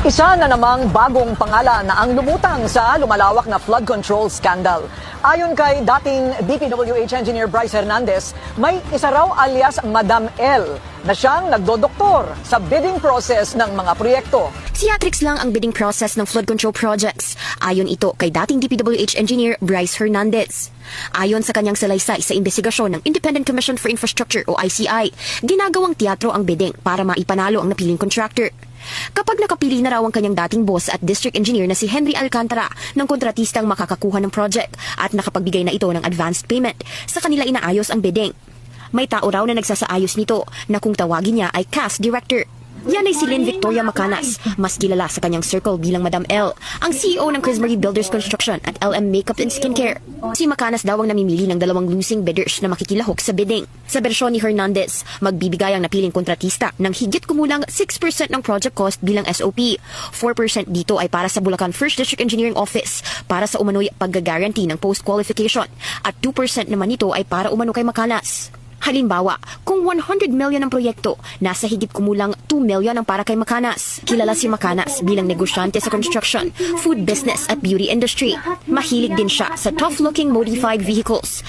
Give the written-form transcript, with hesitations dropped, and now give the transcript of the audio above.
Isa na namang bagong pangalan na ang lumutang sa lumalawak na flood control scandal. Ayon kay dating DPWH engineer Bryce Hernandez, may isa raw alias Madam L na siyang nagdodoktor sa bidding process ng mga proyekto. Theatrics lang ang bidding process ng flood control projects. Ayon ito kay dating DPWH engineer Bryce Hernandez. Ayon sa kanyang salaysay sa investigasyon ng Independent Commission for Infrastructure o ICI, ginagawang teatro ang bidding para maipanalo ang napiling contractor. Kapag nakapili na raw ang kanyang dating boss at district engineer na si Henry Alcantara ng kontratistang makakakuha ng project at nakapagbigay na ito ng advanced payment, sa kanila inaayos ang bidding. May tao raw na nagsasaayos nito na kung tawagin niya ay cast director. Yan ay si Lynn Victoria Macanas, mas kilala sa kanyang circle bilang Madam L, ang CEO ng Chris Marie Builders Construction at LM Makeup and Skincare. Si Macanas daw ang namimili ng dalawang losing bidders na makikilahok sa bidding. Sa bersyon ni Hernandez, magbibigay ang napiling kontratista ng higit kumulang 6% ng project cost bilang SOP. 4% dito ay para sa Bulacan First District Engineering Office para sa umano'y paggaguarantee ng post-qualification at 2% naman nito ay para umano kay Macanas. Halimbawa, kung 100 million ang proyekto, nasa higit kumulang 2 million ang para kay Macanas. Kilala si Macanas bilang negosyante sa construction, food business at beauty industry. Mahilig din siya sa tough-looking modified vehicles.